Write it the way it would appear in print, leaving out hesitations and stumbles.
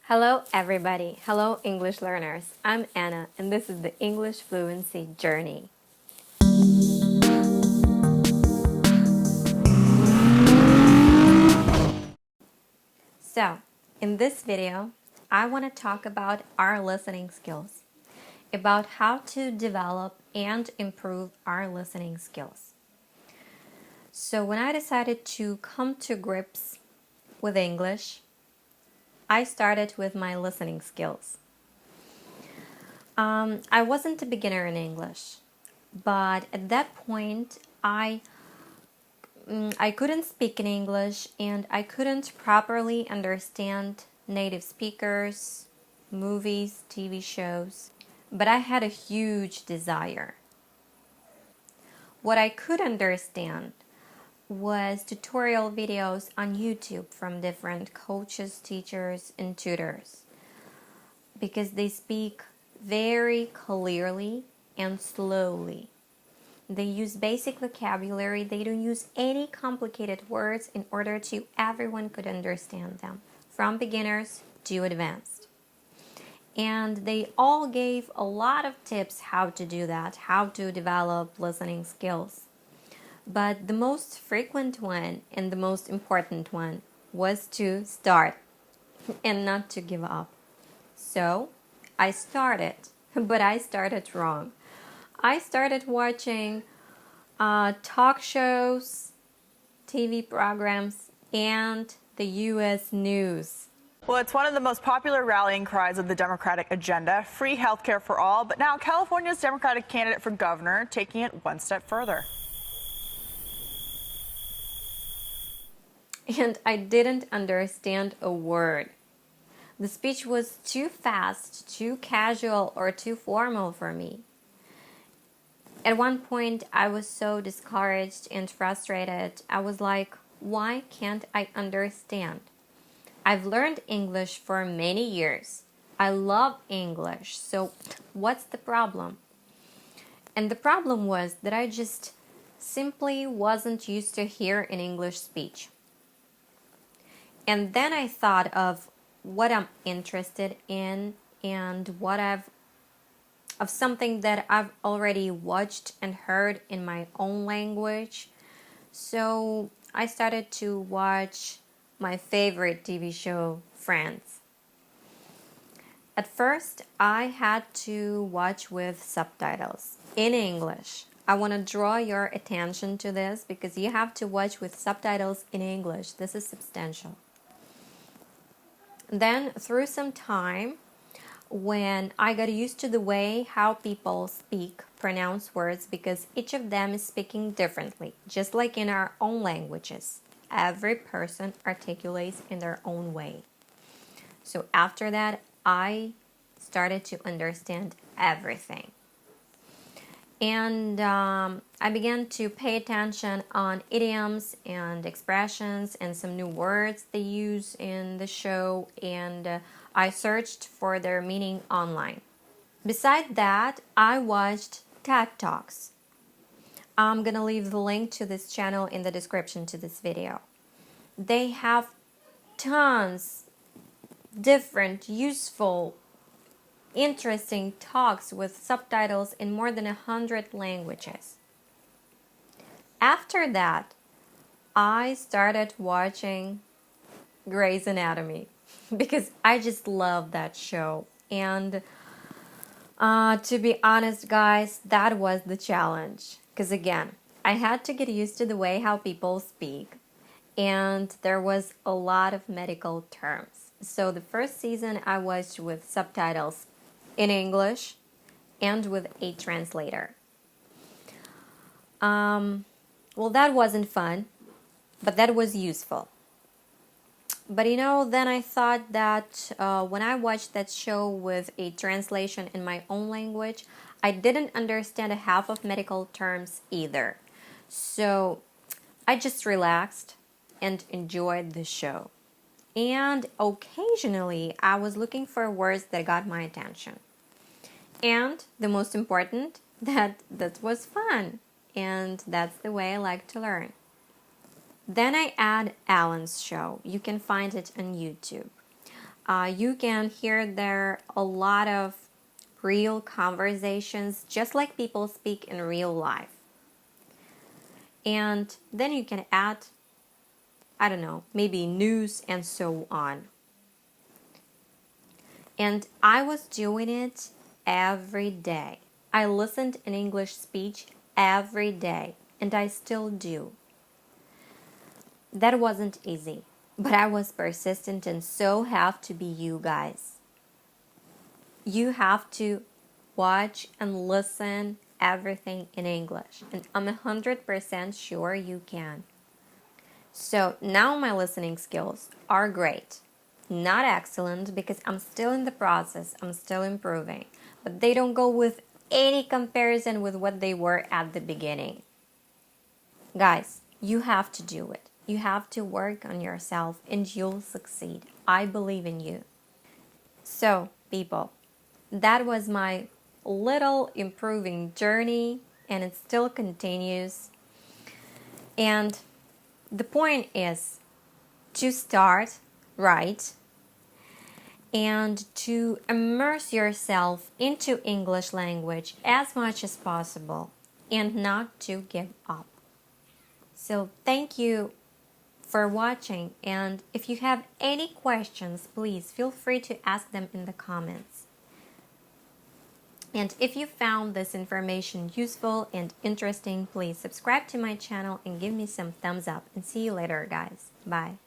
Hello everybody, hello English learners. I'm Anna and this is the English Fluency Journey. So, in this video, I want to talk about our listening skills, about how to develop and improve our listening skills. So when I decided to come to grips with English, I started with my listening skills. I wasn't a beginner in English, but at that point, I couldn't speak in English and I couldn't properly understand native speakers, movies, TV shows, but I had a huge desire. What I could understand was tutorial videos on YouTube from different coaches, teachers, and tutors because they speak very clearly and slowly. They use basic vocabulary. They don't use any complicated words in order to everyone could understand them, from beginners to advanced. And they all gave a lot of tips how to do that, how to develop listening skills. But the most frequent one and the most important one was to start and not to give up. So I started, but I started wrong. I started watching talk shows, TV programs, and the U.S. news. Well, it's one of the most popular rallying cries of the Democratic agenda, free health care for all. But now California's Democratic candidate for governor taking it one step further. And I didn't understand a word. The speech was too fast, too casual, or too formal for me. At one point, I was so discouraged and frustrated. I was like, why can't I understand? I've learned English for many years. I love English, so what's the problem? And the problem was that I just simply wasn't used to hear an English speech. And then I thought of what I'm interested in and of something that I've already watched and heard in my own language. So I started to watch my favorite TV show, Friends. At first, I had to watch with subtitles in English. I want to draw your attention to this because you have to watch with subtitles in English. This is substantial. Then, through some time, when I got used to the way how people speak, pronounce words, because each of them is speaking differently, just like in our own languages. Every person articulates in their own way. So after that, I started to understand everything. And I began to pay attention on idioms and expressions and some new words they use in the show, and I searched for their meaning online. Besides that, I watched TED Talks. I'm gonna leave the link to this channel in the description to this video. They have tons different, useful, interesting talks with subtitles in more than 100 languages. After that, I started watching Grey's Anatomy because I just love that show. And to be honest, guys, that was the challenge. Because again, I had to get used to the way how people speak. And there was a lot of medical terms. So the first season I watched with subtitles in English and with a translator. Well, that wasn't fun, but that was useful. But then I thought that when I watched that show with a translation in my own language, I didn't understand a half of medical terms either. So I just relaxed and enjoyed the show. And occasionally, I was looking for words that got my attention. And the most important, that was fun. And that's the way I like to learn. Then I add Ellen's show. You can find it on YouTube. You can hear there a lot of real conversations, just like people speak in real life. And then you can add, I don't know, maybe news and so on. And I was doing it every day. I listened in English speech every day, and I still do. That wasn't easy, but I was persistent, and so have to be you guys. You have to watch and listen everything in English, and I'm 100% sure you can. So now my listening skills are great. Not excellent because I'm still in the process, I'm still improving, but they don't go with any comparison with what they were at the beginning. Guys, you have to do it. You have to work on yourself and you'll succeed. I believe in you. So, people, that was my little improving journey, and it still continues. And the point is to start right and to immerse yourself into English language as much as possible and not to give up. So thank you for watching, and if you have any questions, please feel free to ask them in the comments. And if you found this information useful and interesting, please subscribe to my channel and give me some thumbs up. And see you later, guys. Bye.